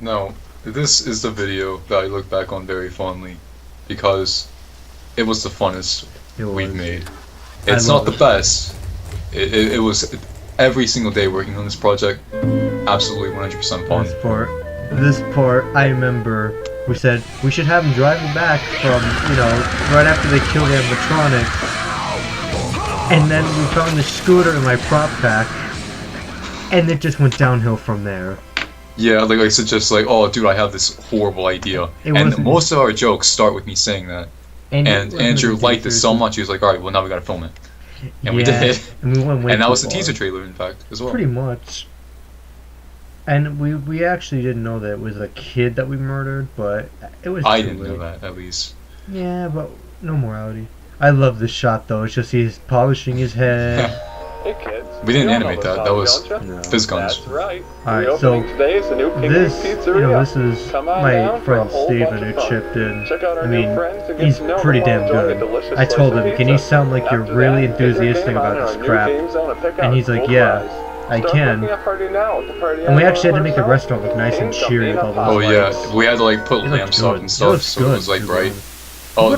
No, this is the video that I look back on very fondly because it was the funnest we've made. It's not the best. It was every single day working on this project. Absolutely 100% fun. This part, I remember we said we should have him driving back from, right after they killed animatronics. And then we found the scooter in my prop pack, and it just went downhill from there. Yeah, like I said, just like, oh, dude, I have this horrible idea, and most of our jokes start with me saying that. And Andrew liked it so much, he was like, all right, well now we gotta film it, and we did. And we went way and that was the teaser trailer, in fact, as well. Pretty much. And we actually didn't know that it was a kid that we murdered, but it was. I didn't know that, at least. Yeah, but no morality. I love this shot though. It's just he's polishing his head. Hey kids. We didn't animate that. That was Fizz Guns. That's right. Alright, so today is the new Pinkie this is Come on my down for a friend whole Steven bunch who of chipped in. Check out our I new mean, friends and get he's to know pretty them damn while enjoying a good. delicious I slice told of him, can you pizza. sound like you're After really that, is your enthusiastic game about on this our new crap? theme zone and pick And out he's like, cool yeah, prize. I Start can. booking a party now at the party And we hour actually had to make the on restaurant look nice and cheery with all those Oh lights. yeah, we had to like put It lamps looked up good. and It stuff, looked so it was good, like too, bright. man. Oh,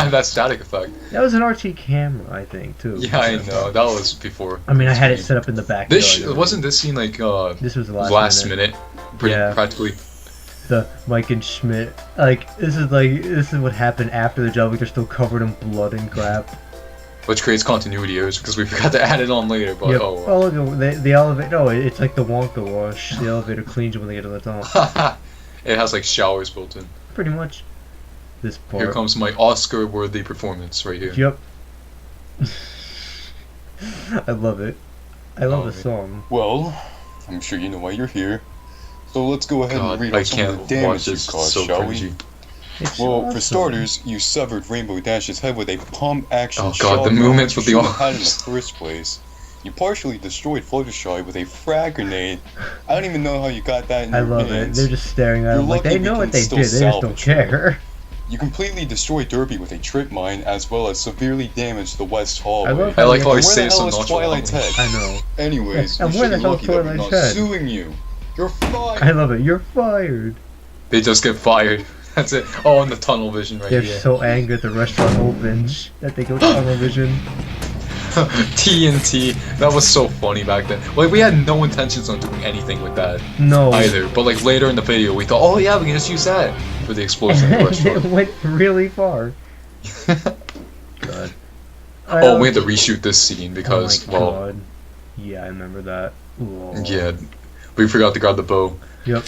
that static effect. That was an RT camera, I think, too. Yeah, I know. That was before. I mean, I had it set up in the back. Wasn't this scene like this was the last minute? Pretty Yeah. practically. The Mike and Schmitt, this is what happened after the job. They're still covered in blood and crap. Which creates continuity errors because we forgot to add it on later. But Yep. oh. Oh look, the elevator. No, it's like the Wonka wash. The elevator cleans you when they get to the top. It has like showers built in. Pretty much. This part. Here comes my Oscar-worthy performance right here. Yep. I love it. I love the song. Well, I'm sure you know why you're here. So let's go ahead and read I out some of can't the watch damage you this. caused, So shall cringy. we? It's Well, awesome. for starters, you severed Rainbow Dash's head with a pump-action Oh god, the shotgun movements you with the shouldn't have had in arms. the first place. You partially destroyed Fluttershy with a frag grenade. I don't even know how you got that in I your love it. hands. They're just staring at You're him like lucky they we know can what they still did. They just don't salvage you. care. You completely destroyed Derby with a trip mine, as well as severely damaged the West I Hallway. love I like how I Where say the so hell is Twilight's nonchalantly. head? I know. Anyways, Yeah, and you where should the be hell lucky that we're Twilight's not head? suing you. You're fired. I love it. You're fired. They just get fired. That's it. Oh, and the tunnel vision right They're here. so angry at the restaurant opens that they go tunnel vision. TNT. That was so funny back then. Like, we had no intentions on doing anything with that No. either. But like later in the video, we thought, oh yeah, we can just use that for the explosion in the It restaurant. went really far. God. Oh, we had to reshoot this scene because, oh my well, God. Yeah, I remember that. Whoa. yeah, we forgot to grab the bow. Yep.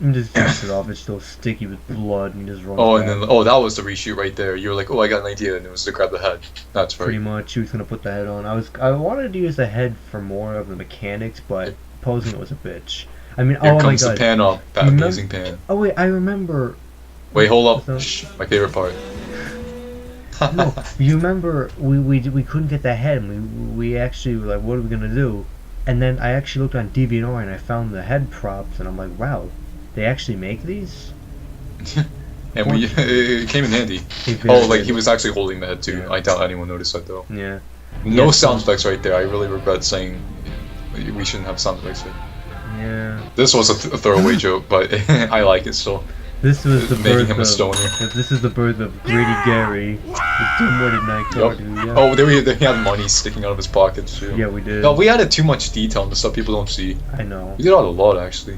And just dust it off. It's still sticky with blood and just run. Oh, and then that was the reshoot right there. You were like, oh, I got an idea, and it was to grab the head. That's right. Pretty much, she was gonna put the head on. I wanted to use the head for more of the mechanics, but posing it was a bitch. I mean, Here oh my comes God. the pan up. That You amazing pan. Oh wait, I remember. Wait, hold So- up. Shh, my favorite part. No, you remember we couldn't get the head. And we actually were like, what are we gonna do? And then I actually looked on DeviantArt and I found the head props, and I'm like, wow, they actually make these? And it came in handy. Oh, like he was actually holding the head too. Yeah. I doubt anyone noticed that though. Yeah. No Yeah, sound effects right there. I really regret saying we shouldn't have sound effects. Yeah. This was a throwaway joke, but I like it still. This was the Making birth him a of. stoner. This is the birth of Grady Gary, the dim-witted night guard. Yep. Yeah. Oh, he had money sticking out of his pockets too. Yeah, we did. No, we added too much detail into stuff people don't see. I know. We did that a lot actually.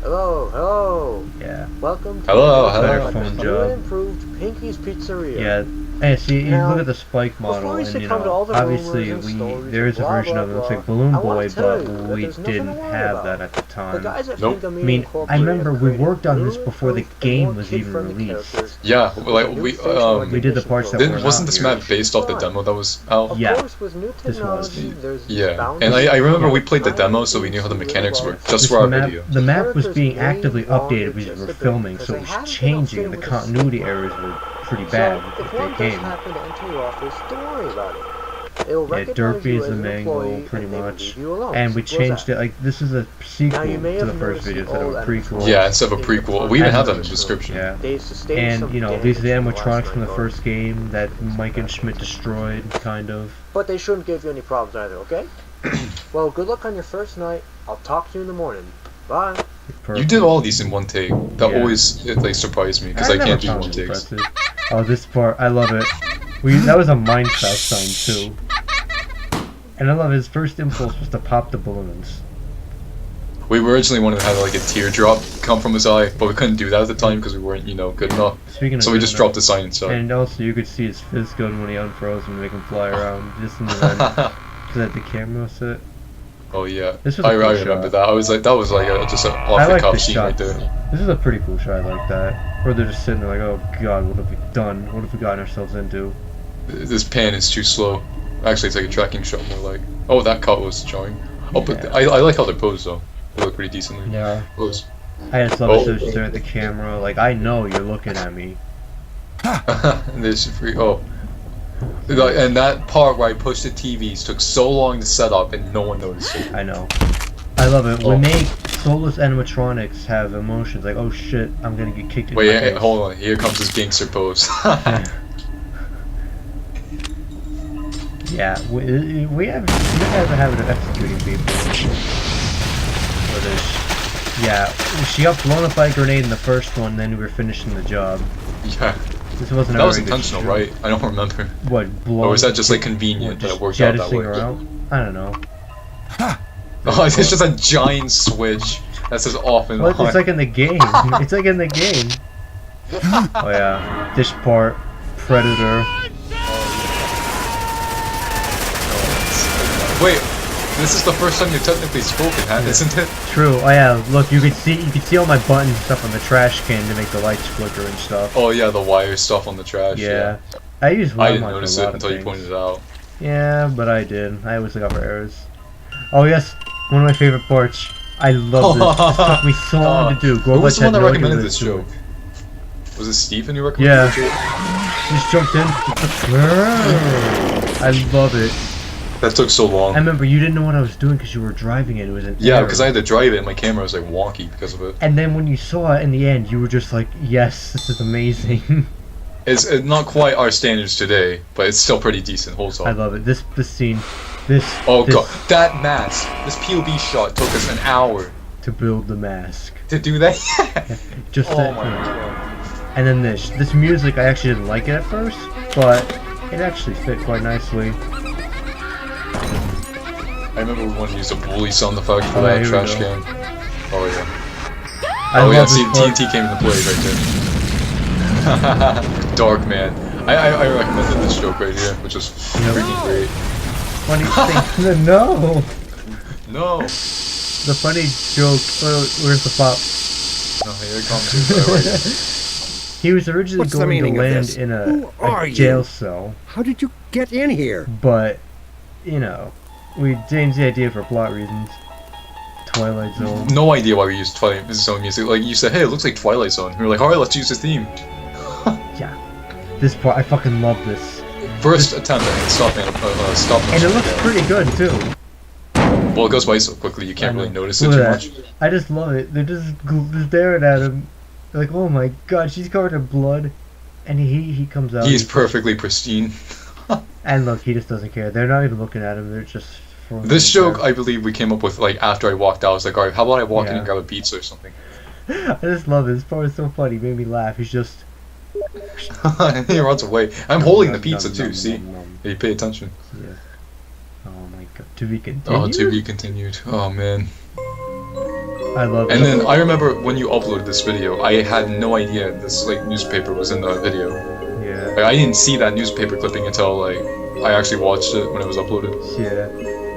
Hello, hello. Yeah. Welcome to Hello, hello. the Phone new job. and improved Pinkie's Pizzeria. Yeah. Hey, see, you Now, look at the Spike model, before we and succumb to all the obviously rumors and stories there is a blah, version blah, of it. It looks blah, like Balloon I wanna Boy, tell but you that we there's nothing didn't to worry have about. that at the The time. guys at Nope. Pinkie I mean, I remember we worked on this before the game was even released. Yeah, like We did the parts that were wasn't not this here. map based off the demo that was out? Of Yeah. course, with new This was. technology, there's Yeah, bound and to I be remember we some played the kind demo, of so we knew how the issues mechanics with worked, just This for our map, video. the map was Characters being way actively longer updated because we just were a bit, filming, because so they it was haven't been changing, updated and the with continuity the errors were pretty So, bad if if one they does came. happen to enter your office, don't worry about it. It'll Yeah, recognize Derpy you is as the an main employee, goal, pretty and they will much. leave you alone. And we Simple as changed that. it, like, this is a sequel you may to the have first noticed video the instead of old a prequel. Yeah, instead of a prequel. We even have that in the description. Yeah. They sustained And, some you know, these are the damage from animatronics from the last first night, game that Mike and Schmitt destroyed, kind of. but they shouldn't give you any problems either, okay? Well, good luck on your first night. I'll talk to you in the morning. Bye. You did all these in one take. That Yeah. always like surprised me because I never can't do found one it takes. impressive. Oh, this part, I love it. That was a Minecraft sign too. And I love his first impulse was to pop the balloons. We originally wanted to have like a teardrop come from his eye, but we couldn't do that at the time because we weren't, good enough. Speaking of So we good just enough, dropped the sign inside. And also you could see his fizz gun when he unfroze and make him fly around just in the vent. Is that the camera set? Oh yeah, This was a I cool remember shot. that. I was like, that was like just an I off the like cuff this scene shot. right there. This is a pretty cool shot like that. Where they're just sitting there like, oh god, what have we done? What have we gotten ourselves into? This pan is too slow. Actually, it's like a tracking shot more like. Oh, that cut was showing. Oh, but Yeah. I like how they're posed though. They look pretty decently Yeah. posed. I just love Oh. it just stare at the camera, like I know you're looking at me. And this free. Oh. And that part where I pushed the TVs took so long to set up and no one noticed it. I know. I love it. Oh. When they soulless animatronics have emotions like, oh shit, I'm gonna get kicked in Wait, the face. hold on. Here comes this gangster pose. Yeah, we have you guys a habit of executing people. For this. Yeah, she got blown up by a grenade in the first one, then we were finishing the job. Yeah. This wasn't a That was very good intentional, stroke. right? I don't remember. What, blow? Or was that just like convenient that it worked out that jettisoning way? her out? I don't know. Oh, it's just a giant switch that says off and Well, on. it's like in the game. It's like in the game. Oh yeah, this part, Predator. Wait, this is the first time you've technically spoken, isn't it? True. Oh yeah, look, you can see all my buttons and stuff on the trash can to make the lights flicker and stuff. Oh yeah, the wire stuff on the trash. Yeah. I use I Walmart didn't for notice a lot it of until you things. pointed it out. Yeah, but I did. I always look out for errors. Oh yes, one of my favorite parts. I love this. This took me so long to do. Who was the one that had no idea recommended what this it was joke? doing. Was it Stephen who recommended Yeah. the joke? Just jumped in. I love it. That took so long. I remember you didn't know what I was doing because you were driving it. It was an Yeah, error. because I had to drive it and my camera was like wonky because of it. And then when you saw it in the end, you were just like, "Yes, this is amazing." It's not quite our standards today, but it's still pretty decent. Holds I up. love it. This scene, this. Oh this, god, that mask, this POV shot took us an hour to build the mask. to do that. Just Oh that. my god. And then this music, I actually didn't like it at first, but it actually fit quite nicely. I remember we wanted to use a bully sound effect for Oh, that here we trash go. can. Oh yeah. I Oh love yeah, this see, part. TNT came into play right there. Dark man. I recommended this joke right here, which is freaking great. Funny thing. No. No. The funny joke. Where's the pop? No, here it comes. Right here. He was originally What's the going to meaning of land this? in Who are a you? jail cell, How did you get in here? but we changed the idea for plot reasons. Twilight Zone. No idea why we used Twilight Zone music. Like, you said, hey, it looks like Twilight Zone. We were like, alright, let's use the theme. Yeah. This part, I fucking love this. First attempt at stop And motion. it looks pretty good too. Well, it goes by so quickly, you can't really notice it Look too at much. that. I just love it. They're just staring at him. They're like, oh my god, she's covered in blood. And he comes out. He's perfectly pristine. And look, he just doesn't care. They're not even looking at him. They're just. throwing This him joke, I believe we came up with, like, after I walked out. I was like, alright, how about I walk in Yeah. and grab a pizza or something? I just love it. This part is so funny. It made me laugh. He's just. He runs away. I'm holding the Nom, pizza nom, too, nom, see? nom, nom. Hey, pay attention. Yeah. Oh my god. To be continued. Oh, to be continued. Oh, man. I love it. And then I remember when you uploaded this video, I had no idea this, like, newspaper was in the video. Yeah. Like, I didn't see that newspaper clipping until, like, I actually watched it when it was uploaded. Yeah.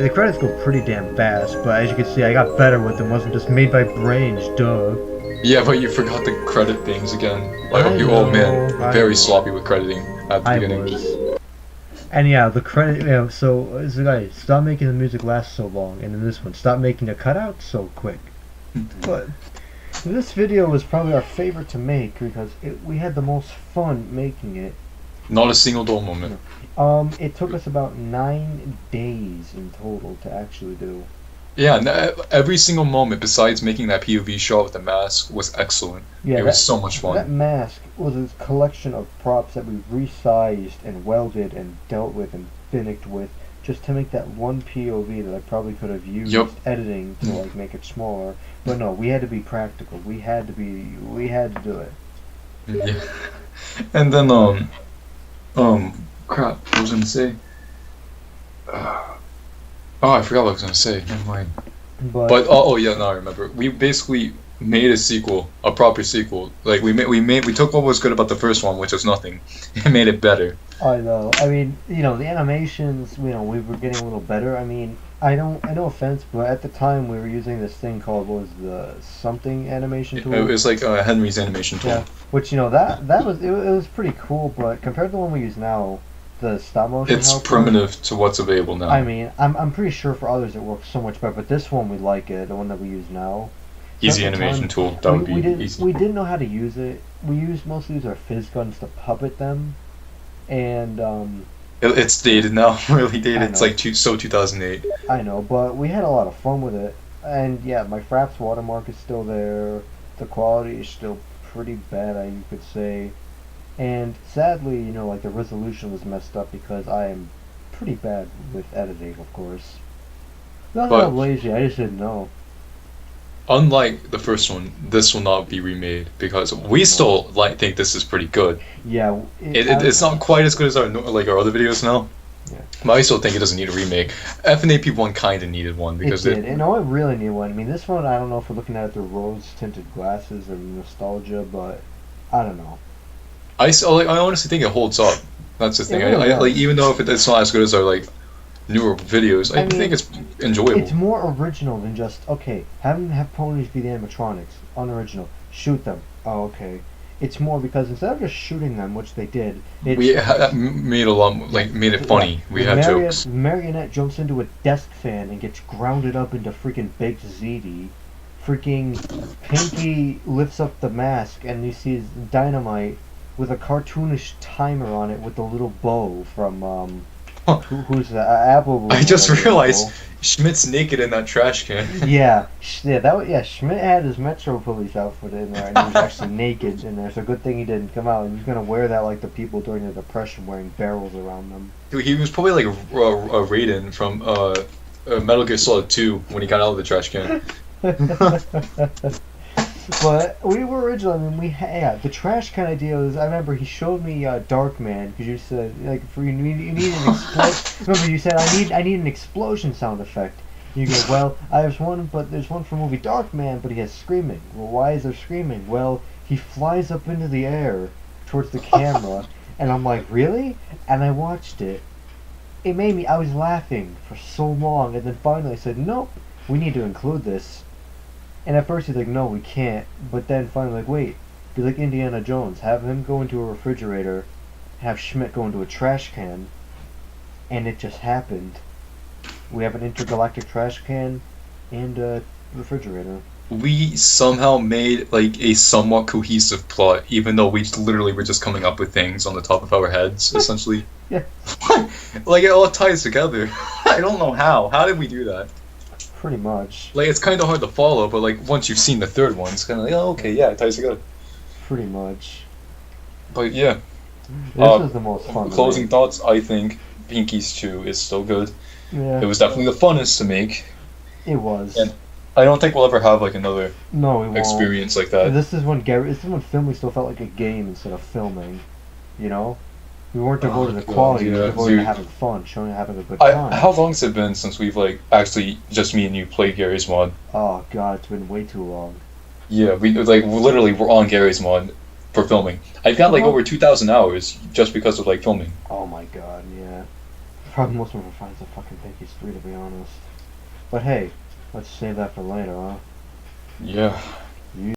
The credits go pretty damn fast, but as you can see, I got better with them. Wasn't just made by brains, duh. Yeah, but you forgot the credit things again. Like, I oh man, know, I very know. sloppy with crediting at the I beginning. was. And yeah, the credit. So it's the guy. Stop making the music last so long, and in this one, stop making the cutouts so quick. But this video was probably our favorite to make because we had the most fun making it. Not a single dull moment. It took us about 9 days in total to actually do. Yeah, and every single moment besides making that POV shot with the mask was excellent. Yeah, it was so much fun. That mask was a collection of props that we resized and welded and dealt with and finished with just to make that one POV that I probably could have used Yup. editing to like make it smaller. But no, we had to be practical. We had to do it. Yeah. And then crap, what was I gonna say? Oh, I forgot what I was gonna say. Never mind. But oh yeah, no, I remember. We basically made a sequel, a proper sequel. Like we took what was good about the first one, which was nothing, and made it better. I know. I mean, you know, the animations, you know, we were getting a little better. I mean, no offense, but at the time we were using this thing called, what was the something animation tool? It was like Henry's animation tool. Yeah, which, you know, that was it was pretty cool, but compared to the one we use now, the stop motion It's helper, primitive to what's available now. I mean, I'm pretty sure for others it works so much better, but this one we like it, the one that we use now. Easy At the animation time, tool. That would be easy. We didn't know how to use it. We mostly use our fizz guns to puppet them, and It's dated now, really I dated. It's know. like 2008. I know, but we had a lot of fun with it. And yeah, my Fraps watermark is still there. The quality is still pretty bad, you could say. And sadly, you know, like the resolution was messed up because I am pretty bad with editing, of course. Not that But- I'm lazy, I just didn't know. Unlike the first one, this will not be remade because we still think this is pretty good. Yeah, It's not quite as good as our other videos now. Yeah. But I still think it doesn't need a remake. FNAP one kind of needed one because it did. And I really need one. I mean, this one, I don't know if we're looking at it through rose-tinted glasses or nostalgia, but I don't know. I honestly think it holds up. That's the thing. It really does. Even though it's not as good as our newer videos, I mean, think it's enjoyable. It's more original than just, okay, have ponies be the animatronics. Unoriginal. Shoot them. Oh, okay. It's more because instead of just shooting them, which they did, Made a lot made it funny. We had jokes. Marionette jumps into a desk fan and gets grounded up into freaking baked ziti. Freaking Pinkie lifts up the mask and you see Dynamite with a cartoonish timer on it with a little bow from who's the Apple. I just realized Schmidt's naked in that trash can. Yeah, Schmitt had his Metro Police outfit in there, and he was actually naked in there. So good thing he didn't come out. And he's gonna wear that like the people during the Depression, wearing barrels around them. Dude, he was probably like a Raiden from Metal Gear Solid 2 when he got out of the trash can. But we were original. I mean, the trash can idea was. I remember he showed me Darkman because you said you need an explosion. Remember you said I need an explosion sound effect. You go, well, there's one for movie Darkman, but he has screaming. Well, why is there screaming? Well, he flies up into the air towards the camera, and I'm like, really? And I watched it. It made me. I was laughing for so long, and then finally I said, nope, we need to include this. And at first he's like, no, we can't. But then finally, like, wait, be like Indiana Jones. Have him go into a refrigerator, have Schmitt go into a trash can, and it just happened. We have an intergalactic trash can and a refrigerator. We somehow made a somewhat cohesive plot, even though we literally were just coming up with things on the top of our heads, essentially. Yeah. It all ties together. I don't know how. How did we do that? Pretty much. It's kind of hard to follow, but once you've seen the third one, it's kind of oh, okay, yeah, it ties together. Pretty much. But yeah. This was the most fun. Closing thoughts, I think Pinkie's 2 is still good. Yeah. It was definitely the funnest to make. It was. And I don't think we'll ever have another No, we won't. experience like that. This is when filming still felt like a game instead of filming. You know? We weren't devoted to God, quality, we yeah, were devoted to dude. having fun, having a good time. How long has it been since we've actually just me and you played Gary's mod? Oh god, it's been way too long. Yeah, we literally we're on Gary's mod for filming. I've got over 2,000 hours just because of filming. Oh my god, yeah. Probably most of our friends are fucking Pinkie's 3 to be honest. But hey, let's save that for later, huh? Yeah.